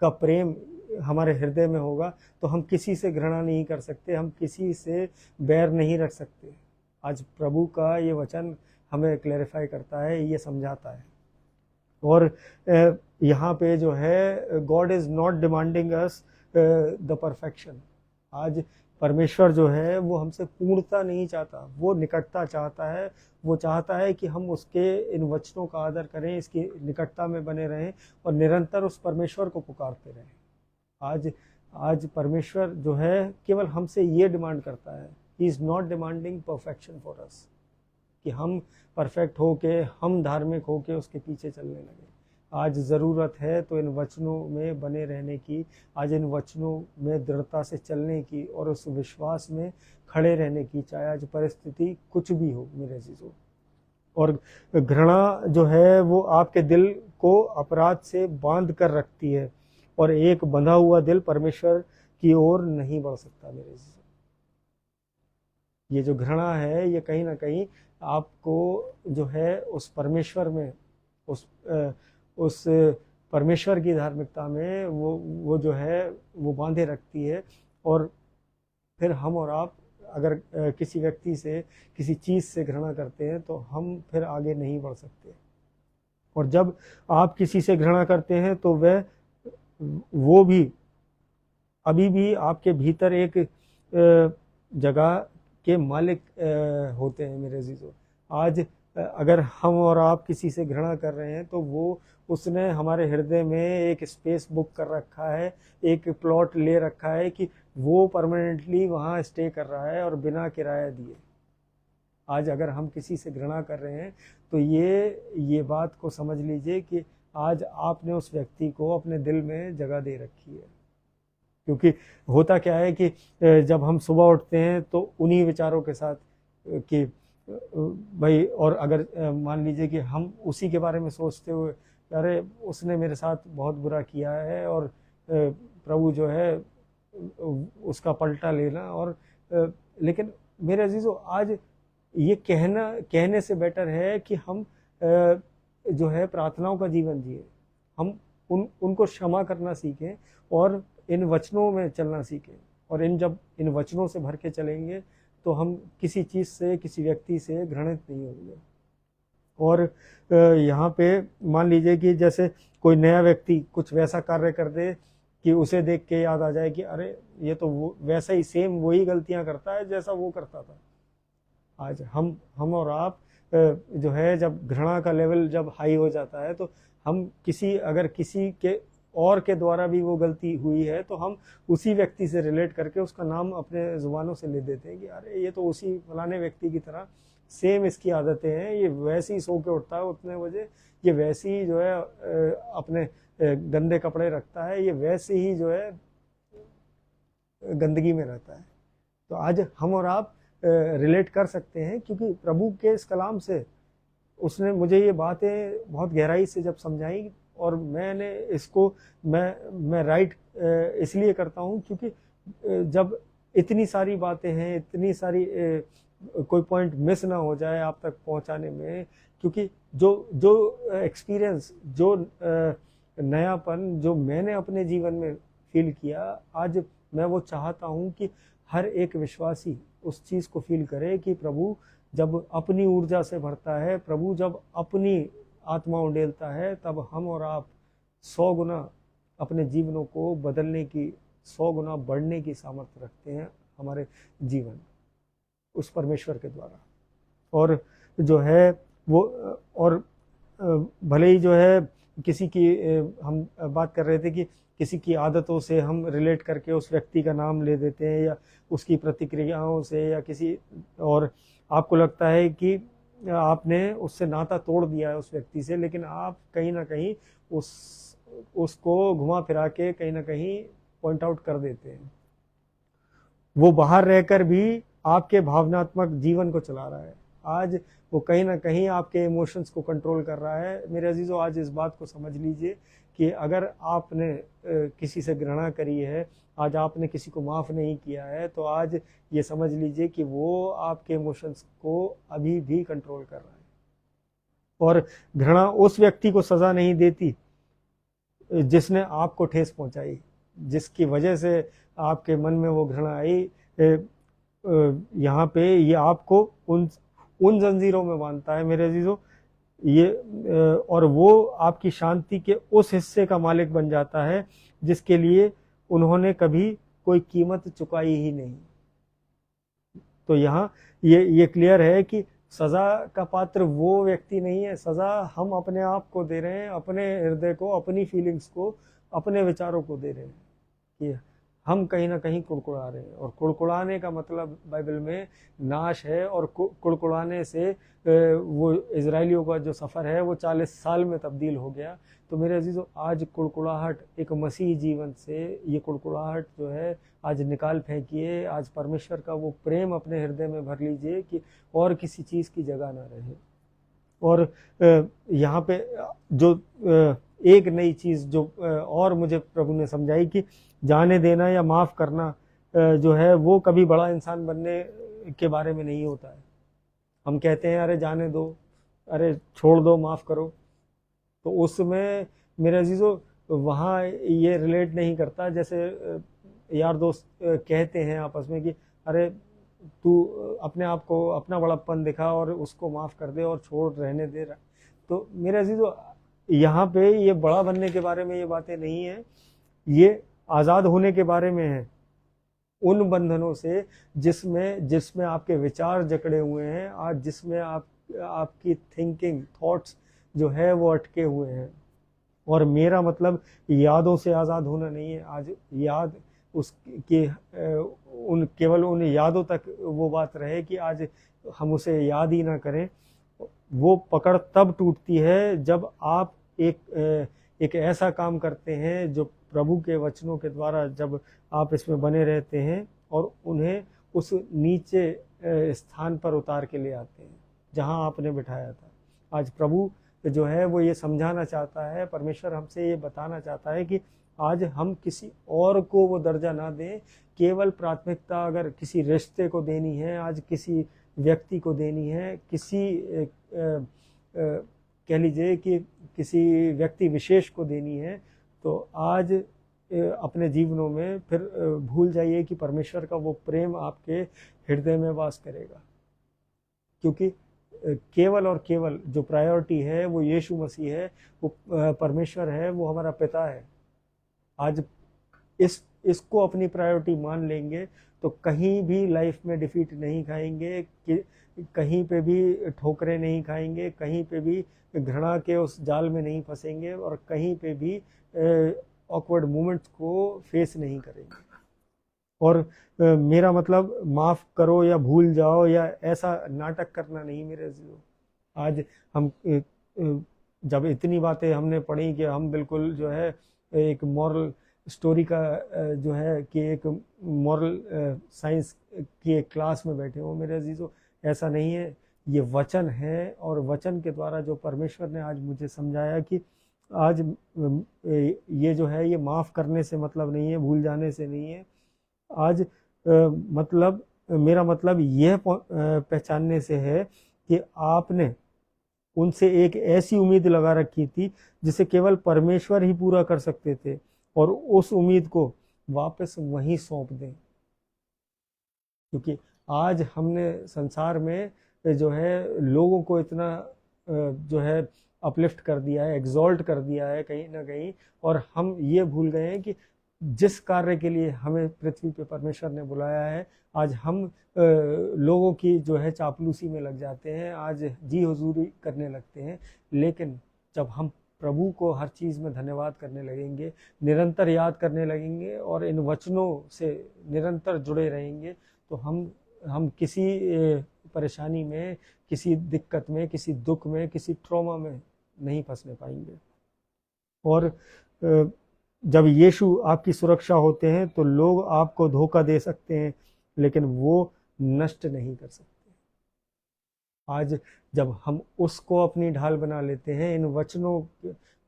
का प्रेम हमारे हृदय में होगा तो हम किसी से घृणा नहीं कर सकते, हम किसी से बैर नहीं रख सकते। आज प्रभु का ये वचन हमें क्लैरिफाई करता है, ये समझाता है। और यहाँ पे जो है, God is not demanding us the perfection. आज परमेश्वर जो है वो हमसे पूर्णता नहीं चाहता, वो निकटता चाहता है। वो चाहता है कि हम उसके इन वचनों का आदर करें, इसकी निकटता में बने रहें और निरंतर उस परमेश्वर को पुकारते रहें। आज परमेश्वर जो है केवल हमसे ये डिमांड करता है, he is not demanding perfection for us, कि हम परफेक्ट होके, हम धार्मिक होके उसके पीछे चलने लगे। आज ज़रूरत है तो इन वचनों में बने रहने की, आज इन वचनों में दृढ़ता से चलने की और उस विश्वास में खड़े रहने की, चाहे आज परिस्थिति कुछ भी हो मेरे अजीजों। और घृणा जो है वो आपके दिल को अपराध से बांध कर रखती है, और एक बंधा हुआ दिल परमेश्वर की ओर नहीं बढ़ सकता मेरे अजीजों। ये जो घृणा है ये कहीं ना कहीं आपको जो है उस परमेश्वर में, उस परमेश्वर की धार्मिकता में वो जो है वो बांधे रखती है। और फिर हम और आप अगर किसी व्यक्ति से, किसी चीज़ से घृणा करते हैं तो हम फिर आगे नहीं बढ़ सकते। और जब आप किसी से घृणा करते हैं तो वो भी अभी भी आपके भीतर एक जगह के मालिक होते हैं मेरे अजीजों। आज अगर हम और आप किसी से घृणा कर रहे हैं तो वो उसने हमारे हृदय में एक स्पेस बुक कर रखा है, एक प्लॉट ले रखा है कि वो परमानेंटली वहाँ स्टे कर रहा है और बिना किराया दिए। आज अगर हम किसी से घृणा कर रहे हैं तो ये बात को समझ लीजिए कि आज आपने उस व्यक्ति को अपने दिल में जगह दे रखी है। क्योंकि होता क्या है कि जब हम सुबह उठते हैं तो उन्हीं विचारों के साथ कि भाई, और अगर मान लीजिए कि हम उसी के बारे में सोचते हुए, अरे उसने मेरे साथ बहुत बुरा किया है और प्रभु जो है उसका पलटा लेना। और लेकिन मेरे अजीजों, आज ये कहने से बेटर है कि हम जो है प्रार्थनाओं का जीवन जिए, हम उनको क्षमा करना सीखें और इन वचनों में चलना सीखें। और जब इन वचनों से भर के चलेंगे तो हम किसी चीज़ से, किसी व्यक्ति से घृणित नहीं होंगे। और यहाँ पे मान लीजिए कि जैसे कोई नया व्यक्ति कुछ वैसा कार्य कर दे कि उसे देख के याद आ जाए कि अरे ये तो वो वैसा ही सेम वही गलतियाँ करता है जैसा वो करता था। आज हम और आप जो है, जब घृणा का लेवल जब हाई हो जाता है तो हम अगर किसी के और के द्वारा भी वो गलती हुई है तो हम उसी व्यक्ति से रिलेट करके उसका नाम अपने जुबानों से ले देते हैं कि अरे ये तो उसी फलाने व्यक्ति की तरह सेम इसकी आदतें हैं, ये वैसे ही सो के उठता है उतने बजे, ये वैसे ही जो है अपने गंदे कपड़े रखता है, ये वैसे ही जो है गंदगी में रहता है। तो आज हम और आप रिलेट कर सकते हैं क्योंकि प्रभु के इस कलाम से उसने मुझे ये बातें बहुत गहराई से जब समझाई। और मैंने इसको मैं राइट इसलिए करता हूँ क्योंकि जब इतनी सारी बातें हैं, इतनी सारी कोई पॉइंट मिस ना हो जाए आप तक पहुँचाने में, क्योंकि जो एक्सपीरियंस, जो नयापन जो मैंने अपने जीवन में फील किया, आज मैं वो चाहता हूँ कि हर एक विश्वासी उस चीज़ को फील करे कि प्रभु जब अपनी ऊर्जा से भरता है, प्रभु जब अपनी आत्मा उंडेलता है, तब हम और आप 100 गुना अपने जीवनों को बदलने की, 100 गुना बढ़ने की सामर्थ्य रखते हैं हमारे जीवन उस परमेश्वर के द्वारा। और जो है वो और भले ही जो है किसी की हम बात कर रहे थे कि किसी की आदतों से हम रिलेट करके उस व्यक्ति का नाम ले देते हैं या उसकी प्रतिक्रियाओं से या किसी और आपको लगता है कि आपने उससे नाता तोड़ दिया है उस व्यक्ति से, लेकिन आप कहीं ना कहीं उस उसको घुमा फिरा के कहीं ना कहीं पॉइंट आउट कर देते हैं। वो बाहर रहकर भी आपके भावनात्मक जीवन को चला रहा है। आज वो कहीं ना कहीं आपके इमोशंस को कंट्रोल कर रहा है। मेरे अजीजों, आज इस बात को समझ लीजिए कि अगर आपने किसी से घृणा करी है, आज आपने किसी को माफ़ नहीं किया है, तो आज ये समझ लीजिए कि वो आपके इमोशंस को अभी भी कंट्रोल कर रहा है। और घृणा उस व्यक्ति को सज़ा नहीं देती जिसने आपको ठेस पहुंचाई, जिसकी वजह से आपके मन में वो घृणा आई। यहाँ पे ये आपको उन जंजीरों में बांधता है मेरे अजीजों, ये और वो आपकी शांति के उस हिस्से का मालिक बन जाता है जिसके लिए उन्होंने कभी कोई कीमत चुकाई ही नहीं। तो यहाँ ये क्लियर है कि सजा का पात्र वो व्यक्ति नहीं है, सजा हम अपने आप को दे रहे हैं, अपने हृदय को, अपनी फीलिंग्स को, अपने विचारों को दे रहे हैं कि हम कहीं ना कहीं कुड़कुड़ा रहे हैं। और कुड़कुड़ाने का मतलब बाइबल में नाश है, और कुड़कुड़ाने से वो इजरायलियों का जो सफ़र है वो 40 साल में तब्दील हो गया। तो मेरे अजीजों, आज कुड़कुड़ाहट एक मसीही जीवन से ये कुड़कुड़ाहट जो है आज निकाल फेंकिए। आज परमेश्वर का वो प्रेम अपने हृदय में भर लीजिए कि और किसी चीज़ की जगह ना रहे। और यहाँ पे जो एक नई चीज़ जो और मुझे प्रभु ने समझाई कि जाने देना या माफ़ करना जो है वो कभी बड़ा इंसान बनने के बारे में नहीं होता है। हम कहते हैं अरे जाने दो, अरे छोड़ दो, माफ़ करो, तो उसमें मेरे अजीज़ों वहाँ ये रिलेट नहीं करता। जैसे यार दोस्त कहते हैं आपस में कि अरे तू अपने आप को अपना बड़प्पन दिखा और उसको माफ़ कर दे और छोड़ रहने दे रहा। तो मेरे अजीज़ों, यहाँ पे ये बड़ा बनने के बारे में ये बातें नहीं है, ये आज़ाद होने के बारे में है उन बंधनों से जिसमें आपके विचार जकड़े हुए हैं, आज जिसमें आपकी थिंकिंग, थॉट्स जो है वो अटके हुए हैं। और मेरा मतलब यादों से आज़ाद होना नहीं है। आज याद उसके केवल उन यादों तक वो बात रहे कि आज हम उसे याद ही ना करें। वो पकड़ तब टूटती है जब आप एक ऐसा काम करते हैं जो प्रभु के वचनों के द्वारा, जब आप इसमें बने रहते हैं और उन्हें उस नीचे स्थान पर उतार के ले आते हैं जहां आपने बिठाया था। आज प्रभु जो है वो ये समझाना चाहता है, परमेश्वर हमसे ये बताना चाहता है कि आज हम किसी और को वो दर्जा ना दें। केवल प्राथमिकता अगर किसी रिश्ते को देनी है, आज किसी व्यक्ति को देनी है, किसी कह लीजिए कि किसी व्यक्ति विशेष को देनी है, तो आज अपने जीवनों में फिर भूल जाइए कि परमेश्वर का वो प्रेम आपके हृदय में वास करेगा। क्योंकि केवल और केवल जो प्रायोरिटी है वो यीशु मसीह है, वो परमेश्वर है, वो हमारा पिता है। आज इसको अपनी प्रायोरिटी मान लेंगे तो कहीं भी लाइफ में डिफीट नहीं खाएंगे, कि कहीं पे भी ठोकरें नहीं खाएंगे, कहीं पे भी घृणा के उस जाल में नहीं फंसेंगे और कहीं पे भी ऑकवर्ड मोमेंट्स को फेस नहीं करेंगे। और मेरा मतलब माफ़ करो या भूल जाओ या ऐसा नाटक करना नहीं मेरे अजीजों। आज हम जब इतनी बातें हमने पढ़ी कि हम बिल्कुल जो है एक मॉरल स्टोरी का जो है कि एक मॉरल साइंस की एक क्लास में बैठे हो मेरे अजीजों, ऐसा नहीं है। ये वचन है और वचन के द्वारा जो परमेश्वर ने आज मुझे समझाया कि आज ये जो है ये माफ़ करने से मतलब नहीं है, भूल जाने से नहीं है। आज मतलब मेरा मतलब यह पहचानने से है कि आपने उनसे एक ऐसी उम्मीद लगा रखी थी जिसे केवल परमेश्वर ही पूरा कर सकते थे, और उस उम्मीद को वापस वहीं सौंप दें। क्योंकि आज हमने संसार में जो है लोगों को इतना जो है अपलिफ्ट कर दिया है, एग्जॉल्ट कर दिया है कहीं ना कहीं, और हम ये भूल गए हैं कि जिस कार्य के लिए हमें पृथ्वी पे परमेश्वर ने बुलाया है, आज हम लोगों की जो है चापलूसी में लग जाते हैं, आज जी हुजूरी करने लगते हैं। लेकिन जब हम प्रभु को हर चीज़ में धन्यवाद करने लगेंगे, निरंतर याद करने लगेंगे और इन वचनों से निरंतर जुड़े रहेंगे, तो हम किसी परेशानी में, किसी दिक्कत में, किसी दुख में, किसी ट्रॉमा में नहीं फंसने पाएंगे। और जब यीशु आपकी सुरक्षा होते हैं तो लोग आपको धोखा दे सकते हैं, लेकिन वो नष्ट नहीं कर सकते। आज जब हम उसको अपनी ढाल बना लेते हैं, इन वचनों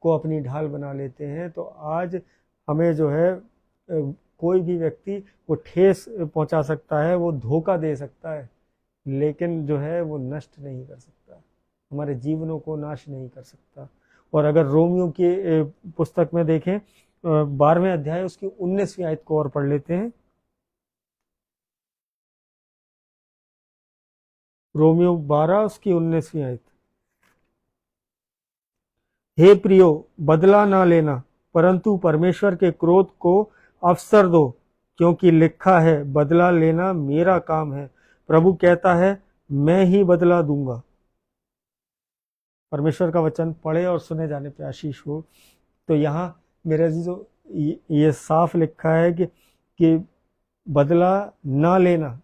को अपनी ढाल बना लेते हैं, तो आज हमें जो है कोई भी व्यक्ति वो ठेस पहुंचा सकता है, वो धोखा दे सकता है, लेकिन जो है वो नष्ट नहीं कर सकता, हमारे जीवनों को नाश नहीं कर सकता। और अगर रोमियो की पुस्तक में देखें 12वें अध्याय उसकी 19वीं आयत को और पढ़ लेते हैं। रोमियो 12 उसकी 19वीं आयत। हे प्रियो, बदला ना लेना, परंतु परमेश्वर के क्रोध को अवसर दो, क्योंकि लिखा है, बदला लेना मेरा काम है, प्रभु कहता है, मैं ही बदला दूंगा। परमेश्वर का वचन पढ़े और सुने जाने पे आशीष हो। तो यहाँ मेरे अजीजों ये साफ लिखा है कि बदला ना लेना।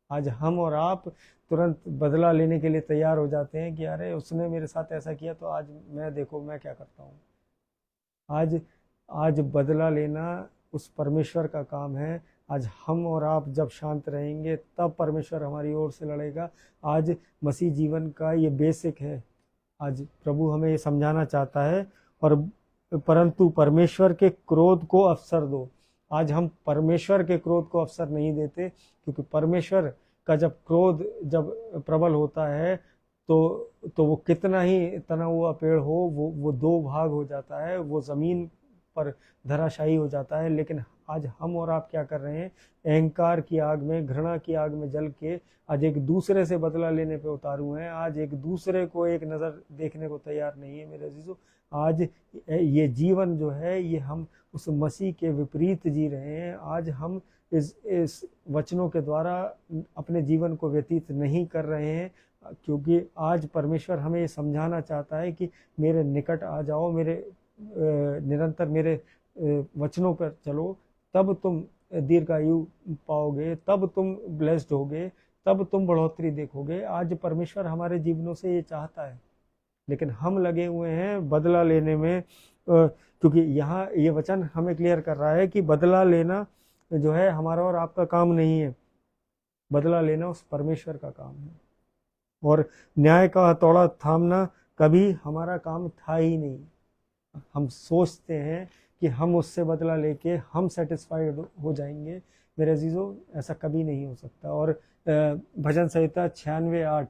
आज हम और आप तुरंत बदला लेने के लिए तैयार हो जाते हैं कि अरे उसने मेरे साथ ऐसा किया तो आज मैं देखो मैं क्या करता हूँ। आज बदला लेना उस परमेश्वर का काम है। आज हम और आप जब शांत रहेंगे तब परमेश्वर हमारी ओर से लड़ेगा। आज मसीह जीवन का ये बेसिक है। आज प्रभु हमें ये समझाना चाहता है, और परंतु परमेश्वर के क्रोध को अवसर दो। आज हम परमेश्वर के क्रोध को अवसर नहीं देते, क्योंकि परमेश्वर का जब क्रोध जब प्रबल होता है तो वो कितना ही तना हुआ पेड़ हो, वो दो भाग हो जाता है, वो जमीन पर धराशायी हो जाता है। लेकिन आज हम और आप क्या कर रहे हैं? अहंकार की आग में, घृणा की आग में जल के आज एक दूसरे से बदला लेने पे उतारू हैं। आज एक दूसरे को एक नज़र देखने को तैयार नहीं है मेरे अजीजों। आज ये जीवन जो है ये हम उस मसीह के विपरीत जी रहे हैं। आज हम इस वचनों के द्वारा अपने जीवन को व्यतीत नहीं कर रहे हैं, क्योंकि आज परमेश्वर हमें ये समझाना चाहता है कि मेरे निकट आ जाओ, मेरे निरंतर मेरे वचनों पर चलो, तब तुम दीर्घायु पाओगे, तब तुम ब्लेस्ड होगे, तब तुम बढ़ोतरी देखोगे। आज परमेश्वर हमारे जीवनों से ये चाहता है, लेकिन हम लगे हुए हैं बदला लेने में, क्योंकि यहाँ ये वचन हमें क्लियर कर रहा है कि बदला लेना जो है हमारा और आपका काम नहीं है, बदला लेना उस परमेश्वर का काम है। और न्याय का हथौड़ा थामना कभी हमारा काम था ही नहीं। हम सोचते हैं कि हम उससे बदला लेके हम सेटिस्फाइड हो जाएंगे। मेरे अजीजों, ऐसा कभी नहीं हो सकता। और भजन संहिता 96:8,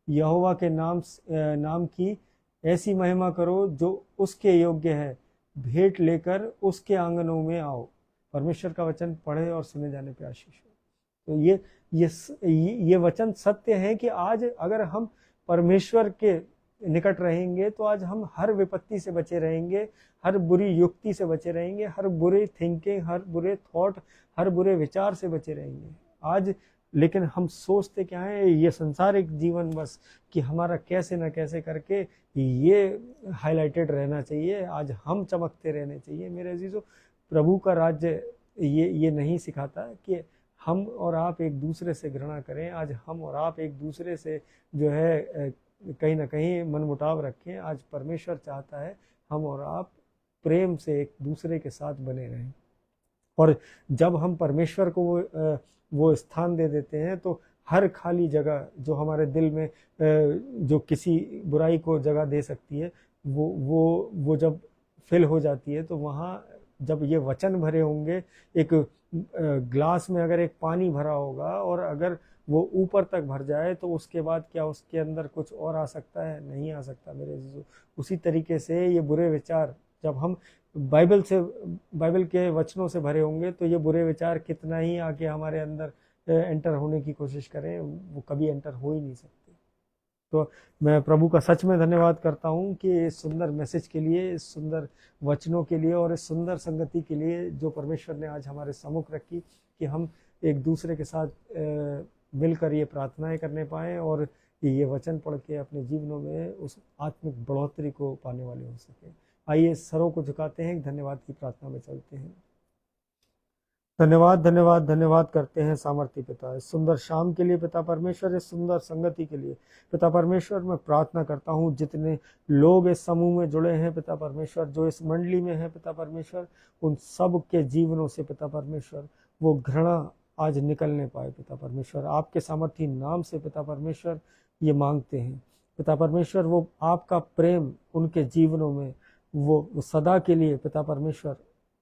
यहोवा के नाम की ऐसी महिमा करो जो उसके योग्य है, भेंट लेकर उसके आंगनों में आओ। परमेश्वर का वचन पढ़े और सुने जाने पे आशीष हो। तो ये वचन सत्य है कि आज अगर हम परमेश्वर के निकट रहेंगे तो आज हम हर विपत्ति से बचे रहेंगे, हर बुरी युक्ति से बचे रहेंगे, हर बुरे थिंकिंग, हर बुरे थॉट, हर बुरे विचार से बचे रहेंगे आज। लेकिन हम सोचते क्या है, ये संसारिक जीवन बस कि हमारा कैसे ना कैसे करके ये हाईलाइटेड रहना चाहिए, आज हम चमकते रहने चाहिए। मेरे अजीजों, प्रभु का राज्य ये नहीं सिखाता कि हम और आप एक दूसरे से घृणा करें। आज हम और आप एक दूसरे से जो है कहीं ना कहीं मनमुटाव रखें। आज परमेश्वर चाहता है हम और आप प्रेम से एक दूसरे के साथ बने रहें। और जब हम परमेश्वर को वो स्थान दे देते हैं तो हर खाली जगह जो हमारे दिल में जो किसी बुराई को जगह दे सकती है, वो जब फिल हो जाती है, तो वहाँ जब ये वचन भरे होंगे, एक ग्लास में अगर एक पानी भरा होगा और अगर वो ऊपर तक भर जाए तो उसके बाद क्या उसके अंदर कुछ और आ सकता है? नहीं आ सकता मेरे अजीजों। उसी तरीके से ये बुरे विचार जब हम बाइबल के वचनों से भरे होंगे तो ये बुरे विचार कितना ही आके हमारे अंदर एंटर होने की कोशिश करें, वो कभी एंटर हो ही नहीं सकते। तो मैं प्रभु का सच में धन्यवाद करता हूँ कि इस सुंदर मैसेज के लिए, इस सुंदर वचनों के लिए और इस सुंदर संगति के लिए जो परमेश्वर ने आज हमारे सम्मुख रखी, कि हम एक दूसरे के साथ मिलकर ये प्रार्थनाएं करने पाएँ और ये वचन पढ़ के अपने जीवनों में उस आत्मिक बढ़ोतरी को पाने वाले हो सके। आइए सरों को झुकाते हैं, धन्यवाद की प्रार्थना में चलते हैं। धन्यवाद धन्यवाद धन्यवाद करते हैं सामर्थ्य पिता, इस सुंदर शाम के लिए पिता परमेश्वर, इस सुंदर संगति के लिए पिता परमेश्वर। मैं प्रार्थना करता हूँ जितने लोग इस समूह में जुड़े हैं पिता परमेश्वर, जो इस मंडली में है पिता परमेश्वर, उन सब के जीवनों से पिता परमेश्वर वो घृणा आज निकलने पाए पिता परमेश्वर। आपके सामर्थ्य नाम से पिता परमेश्वर ये मांगते हैं पिता परमेश्वर, वो आपका प्रेम उनके जीवनों में वो सदा के लिए पिता परमेश्वर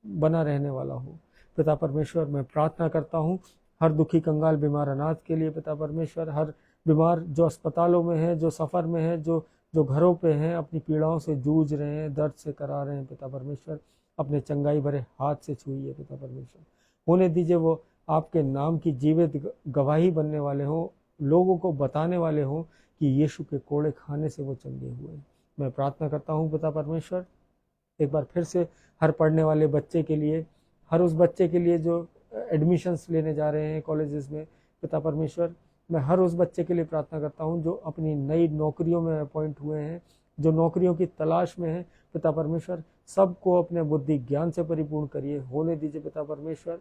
बना रहने वाला हो पिता परमेश्वर। मैं प्रार्थना करता हूँ हर दुखी कंगाल बीमार अनाथ के लिए पिता परमेश्वर, हर बीमार जो अस्पतालों में है, जो सफ़र में है, जो घरों पे हैं, अपनी पीड़ाओं से जूझ रहे हैं, दर्द से करा रहे हैं पिता परमेश्वर, अपने चंगाई भरे हाथ से छुइए पिता परमेश्वर। होने दीजिए वो आपके नाम की जीवित गवाही बनने वाले हों, लोगों को बताने वाले हों कि यीशु के कोड़े खाने से वो चंगे हुए। मैं प्रार्थना करता हूँ पिता परमेश्वर एक बार फिर से हर पढ़ने वाले बच्चे के लिए, हर उस बच्चे के लिए जो एडमिशन्स लेने जा रहे हैं कॉलेजेस में पिता परमेश्वर, मैं हर उस बच्चे के लिए प्रार्थना करता हूँ जो अपनी नई नौकरियों में अपॉइंट हुए हैं, जो नौकरियों की तलाश में है पिता परमेश्वर, सबको अपने बुद्धि ज्ञान से परिपूर्ण करिए। होने दीजिए पिता परमेश्वर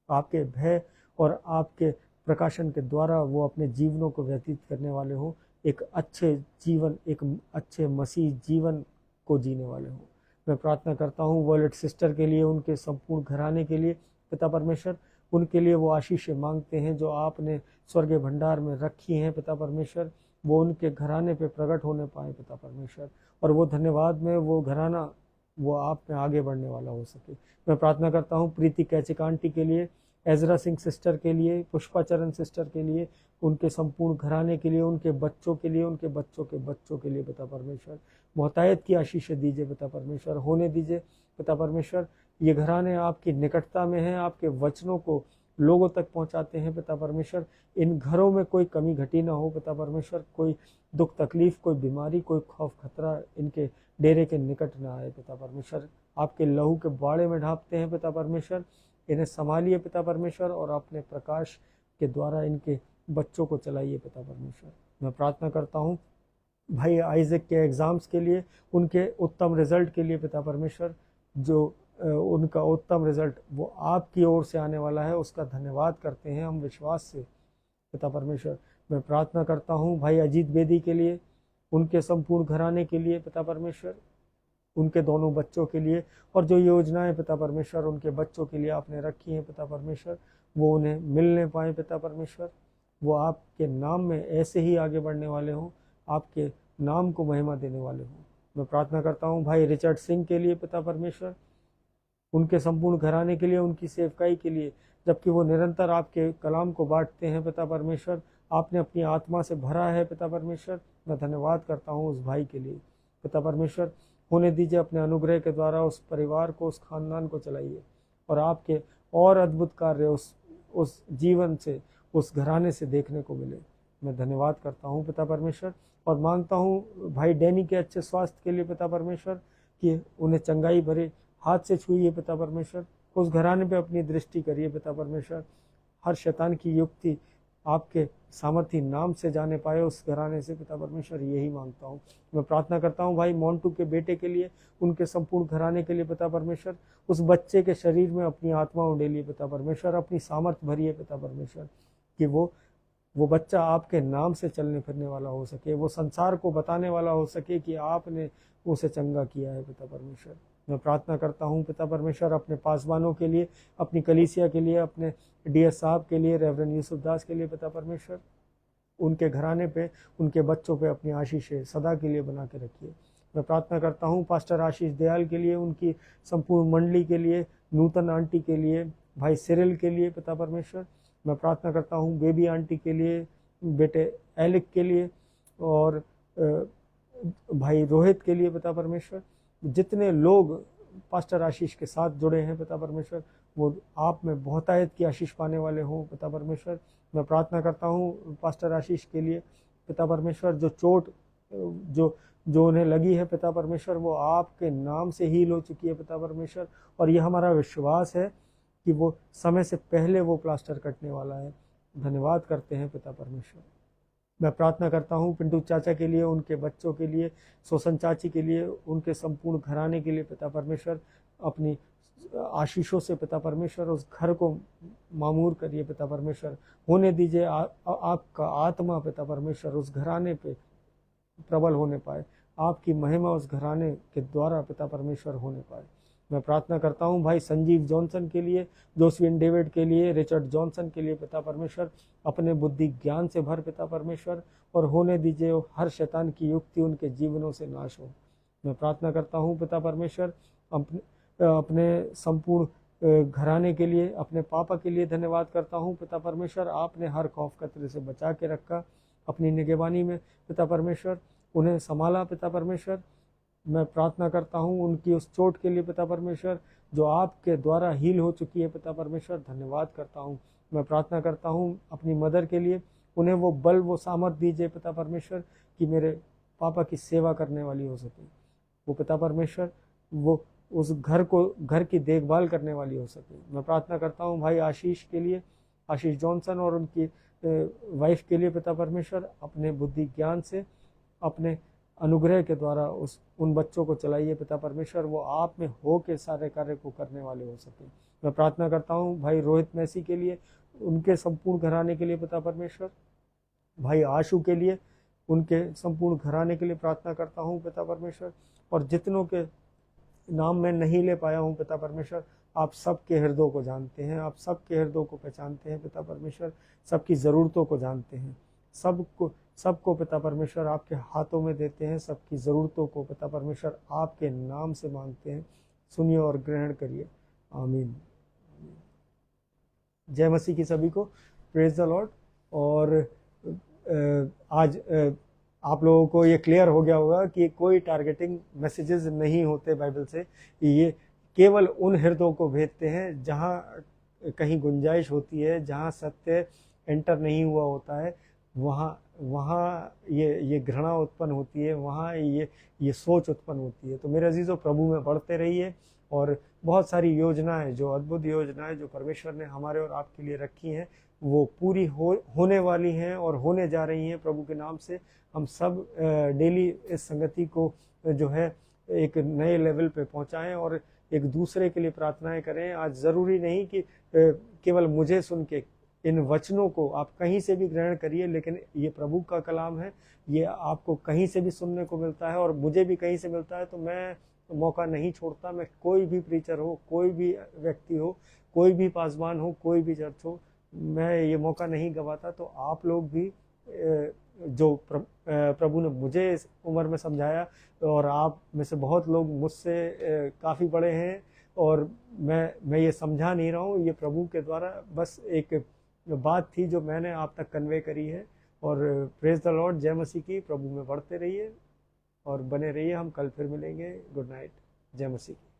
आपके भय और आपके प्रकाशन के द्वारा वो अपने जीवनों को व्यतीत करने वाले हों, एक अच्छे जीवन, एक अच्छे मसीह जीवन को जीने वाले हों। मैं प्रार्थना करता हूँ वॉलेट सिस्टर के लिए, उनके संपूर्ण घराने के लिए पिता परमेश्वर, उनके लिए वो आशीषें मांगते हैं जो आपने स्वर्गीय भंडार में रखी हैं पिता परमेश्वर, वो उनके घराने पे प्रकट होने पाए पिता परमेश्वर, और वो धन्यवाद में वो घराना वो आप में आगे बढ़ने वाला हो सके। मैं प्रार्थना करता हूँ प्रीति कैचिक आंटी के लिए, एजरा सिंह सिस्टर के लिए, पुष्पा चरण सिस्टर के लिए, उनके संपूर्ण घराने के लिए, उनके बच्चों के लिए, उनके बच्चों के बच्चों के लिए पिता परमेश्वर, मोहतायत की आशीषें दीजिए पिता परमेश्वर। होने दीजिए पिता परमेश्वर, ये घराने आपकी निकटता में हैं, आपके वचनों को लोगों तक पहुंचाते हैं पिता परमेश्वर। इन घरों में कोई कमी घटी ना हो पिता परमेश्वर, कोई दुख तकलीफ, कोई बीमारी, कोई खौफ खतरा इनके डेरे के निकट ना आए पिता परमेश्वर। आपके लहू के बाड़े में ढांपते हैं पिता परमेश्वर, इन्हें संभालिए पिता परमेश्वर और अपने प्रकाश के द्वारा इनके बच्चों को चलाइए पिता परमेश्वर। मैं प्रार्थना करता हूँ भाई आइजक के एग्ज़ाम्स के लिए, उनके उत्तम रिजल्ट के लिए पिता परमेश्वर, जो उनका उत्तम रिजल्ट वो आपकी ओर से आने वाला है, उसका धन्यवाद करते हैं हम विश्वास से पिता परमेश्वर। मैं प्रार्थना करता हूँ भाई अजीत बेदी के लिए, उनके संपूर्ण घराने के लिए पिता परमेश्वर, उनके दोनों बच्चों के लिए, और जो योजनाएं पिता परमेश्वर उनके बच्चों के लिए आपने रखी हैं पिता परमेश्वर, वो उन्हें मिलने पाए पिता परमेश्वर, वो आपके नाम में ऐसे ही आगे बढ़ने वाले हों, आपके नाम को महिमा देने वाले हों। मैं प्रार्थना करता हूँ भाई रिचर्ड सिंह के लिए पिता परमेश्वर, उनके संपूर्ण घराने के लिए, उनकी सेवकाई के लिए, जबकि वो निरंतर आपके कलाम को बांटते हैं पिता परमेश्वर, आपने अपनी आत्मा से भरा है पिता परमेश्वर। मैं धन्यवाद करता हूँ उस भाई के लिए पिता परमेश्वर। होने दीजिए अपने अनुग्रह के द्वारा उस परिवार को, उस खानदान को चलाइए, और आपके और अद्भुत कार्य उस जीवन से, उस घराने से देखने को मिले। मैं धन्यवाद करता हूँ पिता परमेश्वर, और मांगता हूँ भाई डैनी के अच्छे स्वास्थ्य के लिए पिता परमेश्वर, कि उन्हें चंगाई भरे हाथ से छुइए पिता परमेश्वर, उस घराने पे अपनी दृष्टि करिए पिता परमेश्वर, हर शैतान की युक्ति आपके सामर्थ्य नाम से जाने पाए उस घराने से पिता परमेश्वर, यही मांगता हूँ। मैं प्रार्थना करता हूँ भाई मोन्टू के बेटे के लिए, उनके संपूर्ण घराने के लिए पिता परमेश्वर, उस बच्चे के शरीर में अपनी आत्मा उंडेलिए पिता परमेश्वर, अपनी सामर्थ्य भरिए पिता परमेश्वर, कि वो बच्चा आपके नाम से चलने फिरने वाला हो सके, वो संसार को बताने वाला हो सके कि आपने उसे चंगा किया है पिता परमेश्वर। मैं प्रार्थना करता हूँ पिता परमेश्वर अपने पासवानों के लिए, अपनी कलीसिया के लिए, अपने डीएस साहब के लिए, रेवरेंड यूसुफ दास के लिए पिता परमेश्वर, उनके घराने पे, उनके बच्चों पे अपनी आशीषें सदा के लिए बना के रखिए। मैं प्रार्थना करता हूँ पास्टर आशीष दयाल के लिए, उनकी संपूर्ण मंडली के लिए, नूतन आंटी के लिए, भाई सिरिल के लिए पिता परमेश्वर। मैं प्रार्थना करता हूँ बेबी आंटी के लिए, बेटे एलिक के लिए, और भाई रोहित के लिए पिता परमेश्वर। जितने लोग पास्टर आशीष के साथ जुड़े हैं पिता परमेश्वर, वो आप में बहुतायत की आशीष पाने वाले हों पिता परमेश्वर। मैं प्रार्थना करता हूँ पास्टर आशीष के लिए, पिता परमेश्वर, जो चोट जो जो उन्हें लगी है पिता परमेश्वर, वो आपके नाम से हील हो चुकी है पिता परमेश्वर। और यह हमारा विश्वास है कि वो समय से पहले वो प्लास्टर कटने वाला है। धन्यवाद करते हैं पिता परमेश्वर। मैं प्रार्थना करता हूँ पिंटू चाचा के लिए, उनके बच्चों के लिए, सोसन चाची के लिए, उनके संपूर्ण घराने के लिए पिता परमेश्वर। अपनी आशीषों से पिता परमेश्वर उस घर को मामूर करिए पिता परमेश्वर। होने दीजिए आपका आत्मा पिता परमेश्वर उस घराने पे प्रबल होने पाए, आपकी महिमा उस घराने के द्वारा पिता परमेश्वर होने पाए। मैं प्रार्थना करता हूँ भाई संजीव जॉनसन के लिए, जोसविन डेविड के लिए, रिचर्ड जॉनसन के लिए पिता परमेश्वर। अपने बुद्धि ज्ञान से भर पिता परमेश्वर, और होने दीजिए हर शैतान की युक्ति उनके जीवनों से नाश हो। मैं प्रार्थना करता हूँ पिता परमेश्वर अपने संपूर्ण घराने के लिए, अपने पापा के लिए धन्यवाद करता हूँ पिता परमेश्वर। आपने हर खौफ खतरे से बचा के रखा अपनी निगरानी में पिता परमेश्वर, उन्हें संभाला पिता परमेश्वर। मैं प्रार्थना करता हूँ उनकी उस चोट के लिए पिता परमेश्वर, जो आपके द्वारा हील हो चुकी है पिता परमेश्वर। धन्यवाद करता हूँ। मैं प्रार्थना करता हूँ अपनी मदर के लिए, उन्हें वो बल वो सामर्थ दीजिए पिता परमेश्वर कि मेरे पापा की सेवा करने वाली हो सके। वो पिता परमेश्वर वो उस घर की देखभाल करने वाली हो सके। मैं प्रार्थना करता हूँ भाई आशीष के लिए, आशीष जॉनसन और उनकी वाइफ के लिए पिता परमेश्वर। अपने बुद्धि ज्ञान से, अपने अनुग्रह के द्वारा उन बच्चों को चलाइए पिता परमेश्वर, वो आप में हो के सारे कार्य को करने वाले हो सके। मैं प्रार्थना करता हूँ भाई रोहित मैसी के लिए, उनके संपूर्ण घराने के लिए पिता परमेश्वर। भाई आशु के लिए, उनके संपूर्ण घराने के लिए प्रार्थना करता हूँ पिता परमेश्वर। और जितनों के नाम मैं नहीं ले पाया हूँ पिता परमेश्वर, आप सबके हृदयों को जानते हैं, आप सबके हृदयों को पहचानते हैं पिता परमेश्वर, सबकी ज़रूरतों को जानते हैं। सबको पिता परमेश्वर आपके हाथों में देते हैं, सबकी ज़रूरतों को पिता परमेश्वर आपके नाम से मांगते हैं। सुनिए और ग्रहण करिए। आमीन। जय मसीह की सभी को, प्रेज द लॉर्ड। और आज आप लोगों को ये क्लियर हो गया होगा कि कोई टारगेटिंग मैसेजेस नहीं होते बाइबल से, ये केवल उन हृदयों को भेजते हैं जहाँ कहीं गुंजाइश होती है, जहाँ सत्य एंटर नहीं हुआ होता है, वहाँ ये घृणा उत्पन्न होती है, वहाँ ये सोच उत्पन्न होती है। तो मेरे अजीजों, प्रभु में बढ़ते रहिए, और बहुत सारी योजनाएं, जो अद्भुत योजनाएं जो परमेश्वर ने हमारे और आपके लिए रखी हैं, वो पूरी होने वाली हैं और होने जा रही हैं प्रभु के नाम से। हम सब डेली इस संगति को जो है एक नए लेवल पे पहुंचाएं और एक दूसरे के लिए प्रार्थनाएं करें। आज ज़रूरी नहीं कि केवल मुझे सुन के इन वचनों को आप कहीं से भी ग्रहण करिए, लेकिन ये प्रभु का कलाम है, ये आपको कहीं से भी सुनने को मिलता है और मुझे भी कहीं से मिलता है। तो मैं मौका नहीं छोड़ता, मैं कोई भी प्रीचर हो, कोई भी व्यक्ति हो, कोई भी पासवान हो, कोई भी चर्च हो, मैं ये मौका नहीं गवाता। तो आप लोग भी जो प्रभु ने मुझे इस उम्र में समझाया, और आप में से बहुत लोग मुझसे काफ़ी बड़े हैं, और मैं ये समझा नहीं रहा हूँ, ये प्रभु के द्वारा बस एक बात थी जो मैंने आप तक कन्वे करी है। और प्रेज द लॉर्ड, जय मसीह की। प्रभु में बढ़ते रहिए और बने रहिए। हम कल फिर मिलेंगे। Good night. जय मसीह की।